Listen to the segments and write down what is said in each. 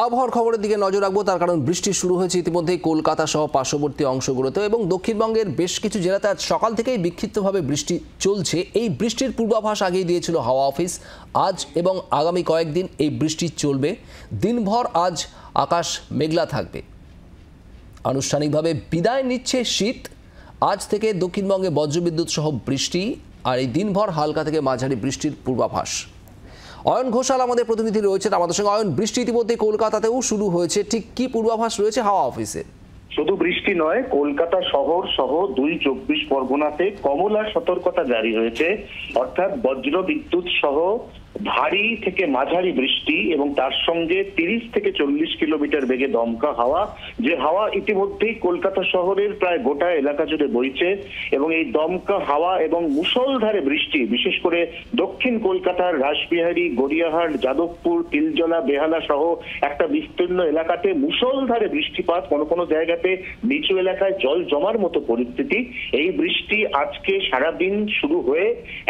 আবহাওয়ার খবরের দিকে নজর রাখবো, তার কারণ বৃষ্টি শুরু হয়েছে ইতিমধ্যেই কলকাতা সহ পার্শ্ববর্তী অংশগুলোতে এবং দক্ষিণবঙ্গের বেশ কিছু জেলাতে আজ সকাল থেকেই বিক্ষিপ্তভাবে বৃষ্টি চলছে। এই বৃষ্টির পূর্বাভাস আগেই দিয়েছিল হাওয়া অফিস। আজ এবং আগামী কয়েকদিন এই বৃষ্টি চলবে। দিনভর আজ আকাশ মেঘলা থাকবে। আনুষ্ঠানিকভাবে বিদায় নিচ্ছে শীত। আজ থেকে দক্ষিণবঙ্গে বজ্রবিদ্যুৎ সহ বৃষ্টি, আর এই দিনভর হালকা থেকে মাঝারি বৃষ্টির পূর্বাভাস। অয়ন ঘোষাল আমাদের প্রতিনিধি রয়েছেন আমাদের সঙ্গে। অয়ন, বৃষ্টি ইতিমধ্যে কলকাতাতেও শুরু হয়েছে, ঠিক কি পূর্বাভাস রয়েছে হাওয়া অফিসে? শুধু বৃষ্টি নয়, কলকাতা শহর সহ ২ চব্বিশ পরগনাতে কমলা সতর্কতা জারি হয়েছে, অর্থাৎ বজ্র বিদ্যুৎ সহ ভারী থেকে মাঝারি বৃষ্টি এবং তার সঙ্গে ৩০ থেকে ৪০ কিলোমিটার বেগে দমকা হাওয়া, যে হাওয়া ইতিমধ্যেই কলকাতা শহরের প্রায় গোটা এলাকা জুড়ে বইছে। এবং এই দমকা হাওয়া এবং মুষলধারে বৃষ্টি বিশেষ করে দক্ষিণ কলকাতার রাসবিহারী, গড়িয়াহাট, যাদবপুর, তিলজলা, বেহালা সহ একটা বিস্তীর্ণ এলাকাতে মুষলধারে বৃষ্টিপাত, কোনো কোনো জায়গাতে নিচু এলাকায় জল জমার মতো পরিস্থিতি। এই বৃষ্টি আজকে সারাদিন শুরু হয়ে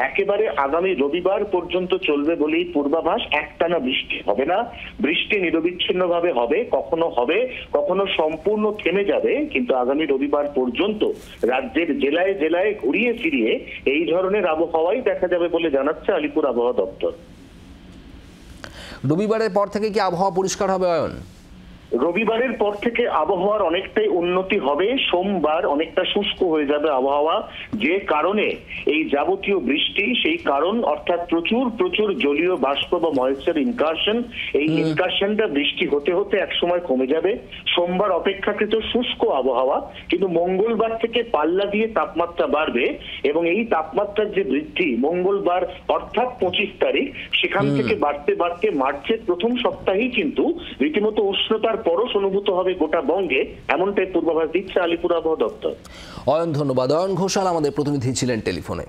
একেবারে আগামী রবিবার পর্যন্ত চলবে বলেই পূর্বাভাস। একটানা বৃষ্টি হবে না, বৃষ্টি নিরবিচ্ছিন্নভাবে হবে, কখনো সম্পূর্ণ থেমে যাবে, কিন্তু আগামী রবিবার পর্যন্ত রাজ্যের জেলায় জেলায় ঘুরিয়ে ফিরিয়ে এই ধরনের আবহাওয়াই দেখা যাবে বলে জানাচ্ছে আলিপুর আবহাওয়া দপ্তর। রবিবারের পর থেকে কি আবহাওয়া পরিষ্কার হবে অয়ন? রবিবারের পর থেকে আবহাওয়ার অনেকটাই উন্নতি হবে। সোমবার অনেকটা শুষ্ক হয়ে যাবে আবহাওয়া, যে কারণে এই যাবতীয় বৃষ্টি, সেই কারণ অর্থাৎ প্রচুর জলীয় বাষ্প বা ময়েশ্চার ইনকারশন, এই ইনকারশনটা বৃষ্টি হতে হতে একসময় কমে যাবে। সোমবার অপেক্ষাকৃত শুষ্ক আবহাওয়া, কিন্তু মঙ্গলবার থেকে পাল্লা দিয়ে তাপমাত্রা বাড়বে এবং এই তাপমাত্রার যে বৃদ্ধি মঙ্গলবার অর্থাৎ ২৫ তারিখ, সেখান থেকে বাড়তে বাড়তে মার্চের প্রথম সপ্তাহেই কিন্তু রীতিমতো উষ্ণতার পরশ অনুভূত হবে গোটা বঙ্গে, এমনটাই পূর্বাভাস দিচ্ছে আলিপুর আবহাওয়া দপ্তর। অয়ন, ধন্যবাদ। অয়ন ঘোষাল আমাদের প্রতিনিধি ছিলেন টেলিফোনে।